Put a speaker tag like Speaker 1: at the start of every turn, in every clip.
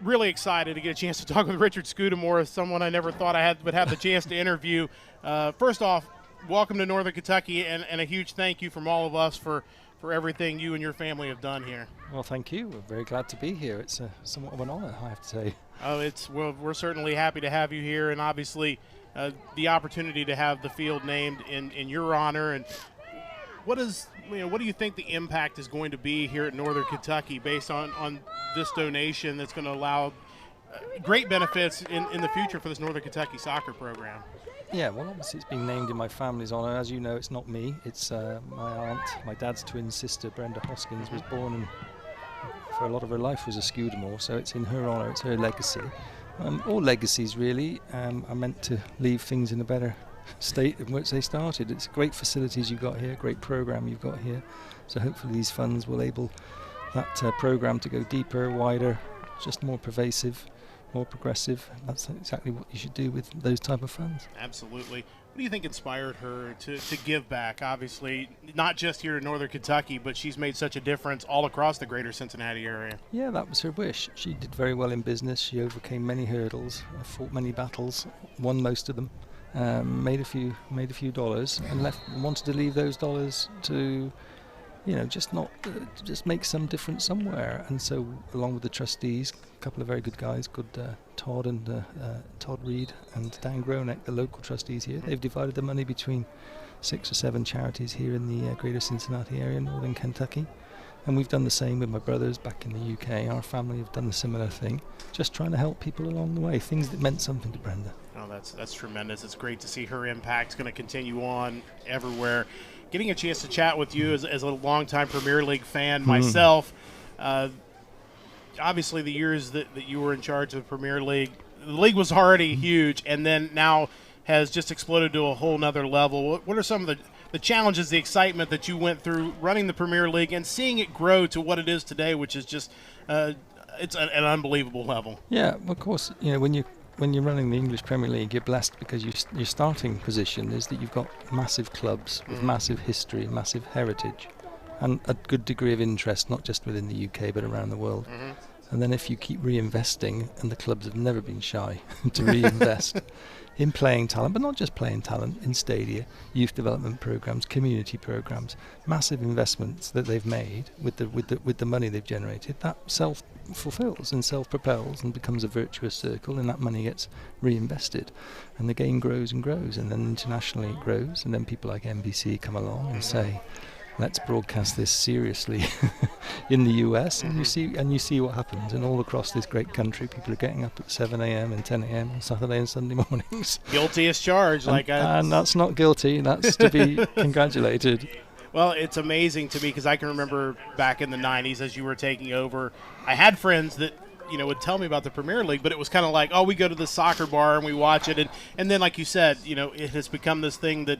Speaker 1: really excited to get a chance to talk with Richard Scudamore, someone I never thought would have the chance to interview. First off, welcome to Northern Kentucky, and a huge thank you from all of us for everything you and your family have done here.
Speaker 2: Well, thank you. We're very glad to be here. It's somewhat of an honor, I have to say.
Speaker 1: Oh, we're certainly happy to have you here, and obviously the opportunity to have the field named in your honor. And what do you think the impact is going to be here at Northern Kentucky based on this donation that's going to allow great benefits in the future for this Northern Kentucky soccer program?
Speaker 2: Yeah, well, obviously it's been named in my family's honor. As you know, it's not me. It's my aunt, my dad's twin sister, Brenda Hoskins, was born and for a lot of her life was a Scudamore, so it's in her honor, it's her legacy. All legacies really are meant to leave things in a better state in which they started. It's great facilities you've got here, great program you've got here, so hopefully these funds will enable that program to go deeper, wider, just more pervasive, more progressive. That's exactly what you should do with those type of funds.
Speaker 1: Absolutely. What do you think inspired her to give back? Obviously, not just here in Northern Kentucky, but she's made such a difference all across the greater Cincinnati area.
Speaker 2: Yeah, that was her wish. She did very well in business. She overcame many hurdles, fought many battles, won most of them, made a few dollars, and wanted to leave those dollars to, just make some difference somewhere. And so, along with the trustees, a couple of very good guys, Todd Reed and Dan Gronek, the local trustees here, they've divided the money between 6 or 7 charities here in the greater Cincinnati area, northern Kentucky. And we've done the same with my brothers back in the UK. Our family have done a similar thing, just trying to help people along the way, things that meant something to Brenda.
Speaker 1: Oh, that's tremendous. It's great to see her impact going to continue on everywhere. Getting a chance to chat with you as a longtime Premier League fan myself, obviously the years that you were in charge of the Premier League, the league was already huge, and then now has just exploded to a whole nother level. What are some of the challenges, the excitement that you went through running the Premier League and seeing it grow to what it is today, which is just it's an unbelievable level?
Speaker 2: Yeah, of course, when you're running the English Premier League, you're blessed because your starting position is that you've got massive clubs with massive history, massive heritage, and a good degree of interest, not just within the UK but around the world. And then if you keep reinvesting, and the clubs have never been shy to reinvest in playing talent, but not just playing talent, in stadia, youth development programs, community programs, massive investments that they've made with the money they've generated, that self-fulfills and self-propels and becomes a virtuous circle, and that money gets reinvested, and the game grows and grows, and then internationally it grows, and then people like NBC come along and say, let's broadcast this seriously in the US, and you see what happens. And all across this great country, people are getting up at 7 a.m. and 10 a.m. on Saturday and Sunday mornings.
Speaker 1: Guilty as charged.
Speaker 2: And that's not guilty. That's to be congratulated.
Speaker 1: Well, it's amazing to me because I can remember back in the 90s as you were taking over, I had friends that would tell me about the Premier League, but it was kind of like, oh, we go to the soccer bar and we watch it. And then, like you said, it has become this thing that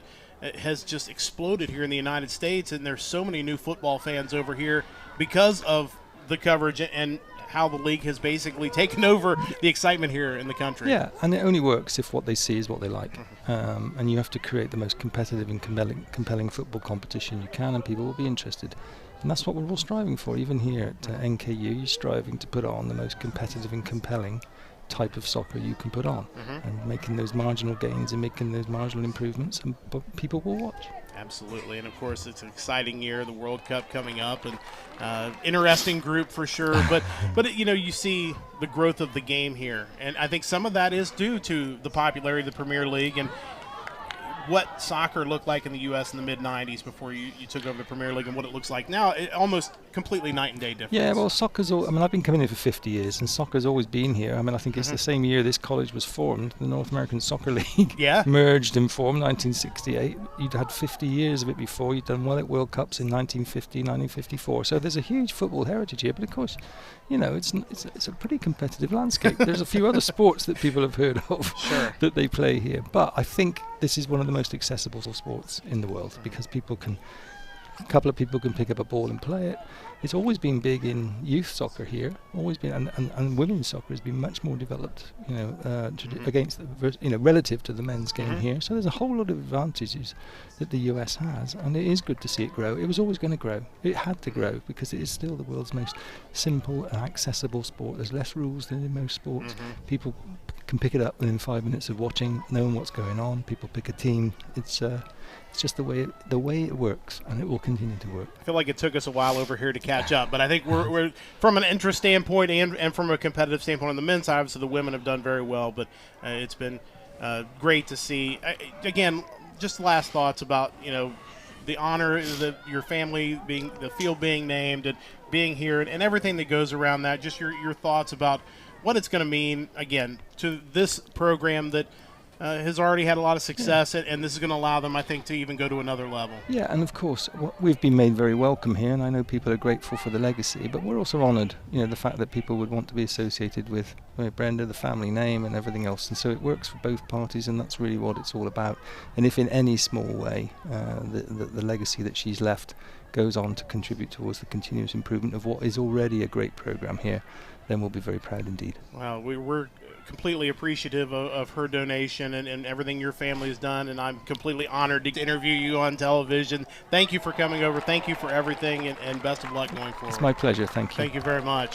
Speaker 1: has just exploded here in the United States, and there's so many new football fans over here because of the coverage and how the league has basically taken over the excitement here in the country.
Speaker 2: Yeah, and it only works if what they see is what they like. And you have to create the most competitive and compelling football competition you can, and people will be interested. And that's what we're all striving for. Even here at NKU, you're striving to put on the most competitive and compelling type of soccer you can put on, and making those marginal gains and making those marginal improvements, and people will watch.
Speaker 1: Absolutely, and of course it's an exciting year, the World Cup coming up, and interesting group for sure. But you see the growth of the game here, and I think some of that is due to the popularity of the Premier League and what soccer looked like in the U.S. in the mid-'90s before you took over the Premier League, and what it looks like now. It almost completely night and day difference.
Speaker 2: Yeah, well, soccer's I've been coming here for 50 years, and soccer's always been here. I think it's the same year this college was formed. The North American Soccer League merged and formed 1968. You'd had 50 years of it before. You'd done well at World Cups in 1950, 1954. So there's a huge football heritage here, but of course, it's a pretty competitive landscape. There's a few other sports that people have heard of that they play here, but I think this is one of the most accessible sports in the world because a couple of people can pick up a ball and play it. It's always been big in youth soccer here, always been, and women's soccer has been much more developed, against relative to the men's game here. So there's a whole lot of advantages that the US has, and it is good to see it grow. It was always going to grow. It had to grow because it is still the world's most simple and accessible sport. There's less rules than in most sports. People can pick it up within 5 minutes of watching, knowing what's going on. People pick a team. It's just the way it works, and it will continue to work.
Speaker 1: I feel like it took us a while over here to catch up, but I think we're from an interest standpoint and from a competitive standpoint on the men's side, so the women have done very well, but it's been great to see. Again, just last thoughts about, the honor that your family being, the field being named and being here and everything that goes around that, just your thoughts about what it's going to mean, again, to this program that has already had a lot of success, and this is going to allow them, I think, to even go to another level.
Speaker 2: Yeah, and of course, we've been made very welcome here, and I know people are grateful for the legacy, but we're also honoured, the fact that people would want to be associated with Brenda, the family name, and everything else, and so it works for both parties, and that's really what it's all about. And if in any small way the legacy that she's left goes on to contribute towards the continuous improvement of what is already a great program here, then we'll be very proud indeed.
Speaker 1: Well, we're completely appreciative of her donation and everything your family has done, and I'm completely honored to interview you on television. Thank you for coming over. Thank you for everything, and best of luck going forward.
Speaker 2: It's my pleasure. Thank you.
Speaker 1: Thank you very much.